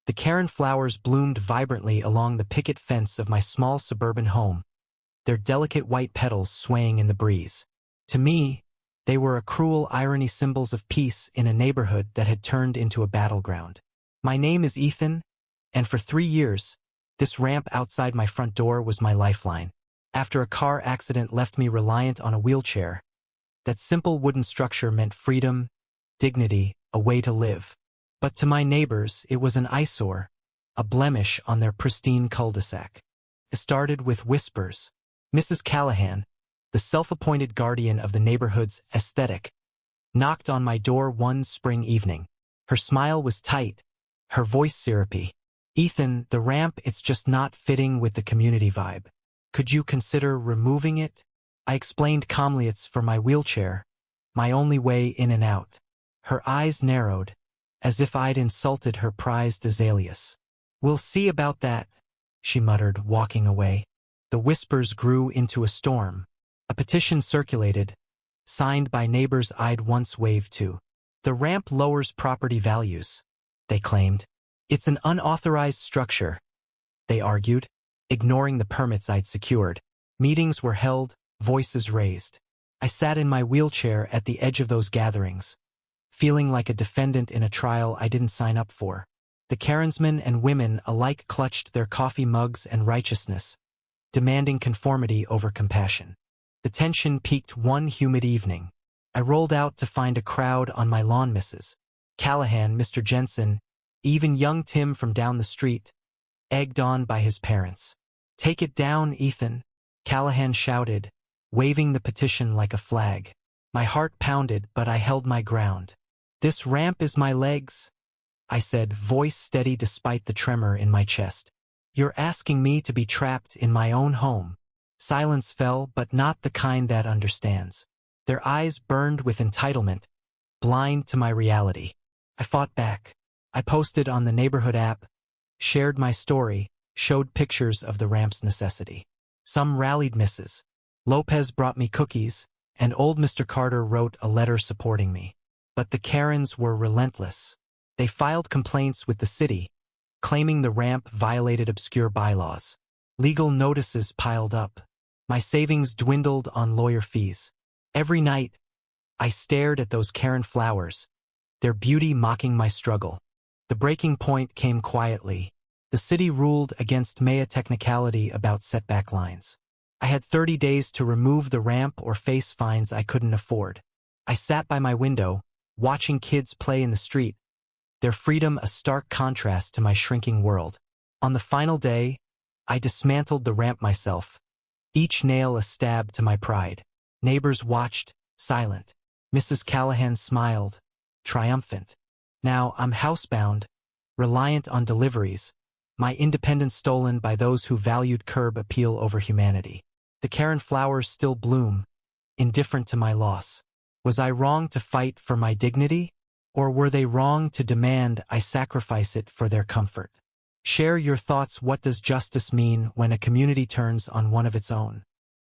The Karen flowers bloomed vibrantly along the picket fence of my small suburban home, their delicate white petals swaying in the breeze. To me, they were a cruel irony, symbols of peace in a neighborhood that had turned into a battleground. My name is Ethan, and for 3 years, this ramp outside my front door was my lifeline. After a car accident left me reliant on a wheelchair, that simple wooden structure meant freedom, dignity, a way to live. But to my neighbors, it was an eyesore, a blemish on their pristine cul-de-sac. It started with whispers. Mrs. Callahan, the self-appointed guardian of the neighborhood's aesthetic, knocked on my door one spring evening. Her smile was tight, her voice syrupy. "Ethan, the ramp, it's just not fitting with the community vibe. Could you consider removing it?" I explained calmly, "It's for my wheelchair, my only way in and out." Her eyes narrowed, as if I'd insulted her prized azaleas. "We'll see about that," she muttered, walking away. The whispers grew into a storm. A petition circulated, signed by neighbors I'd once waved to. "The ramp lowers property values," they claimed. "It's an unauthorized structure," they argued, ignoring the permits I'd secured. Meetings were held, voices raised. I sat in my wheelchair at the edge of those gatherings, feeling like a defendant in a trial I didn't sign up for. The Karensmen and women alike clutched their coffee mugs and righteousness, demanding conformity over compassion. The tension peaked one humid evening. I rolled out to find a crowd on my lawn. Mrs. Callahan, Mr. Jensen, even young Tim from down the street, egged on by his parents. "Take it down, Ethan," Callahan shouted, waving the petition like a flag. My heart pounded, but I held my ground. "This ramp is my legs," I said, voice steady despite the tremor in my chest. "You're asking me to be trapped in my own home." Silence fell, but not the kind that understands. Their eyes burned with entitlement, blind to my reality. I fought back. I posted on the neighborhood app, shared my story, showed pictures of the ramp's necessity. Some rallied. Mrs. Lopez brought me cookies, and old Mr. Carter wrote a letter supporting me. But the Karens were relentless. They filed complaints with the city, claiming the ramp violated obscure bylaws. Legal notices piled up. My savings dwindled on lawyer fees. Every night, I stared at those Karen flowers, their beauty mocking my struggle. The breaking point came quietly. The city ruled against Maya technicality about setback lines. I had 30 days to remove the ramp or face fines I couldn't afford. I sat by my window, watching kids play in the street, their freedom a stark contrast to my shrinking world. On the final day, I dismantled the ramp myself, each nail a stab to my pride. Neighbors watched, silent. Mrs. Callahan smiled, triumphant. Now I'm housebound, reliant on deliveries, my independence stolen by those who valued curb appeal over humanity. The Karen flowers still bloom, indifferent to my loss. Was I wrong to fight for my dignity? Or were they wrong to demand I sacrifice it for their comfort? Share your thoughts. What does justice mean when a community turns on one of its own?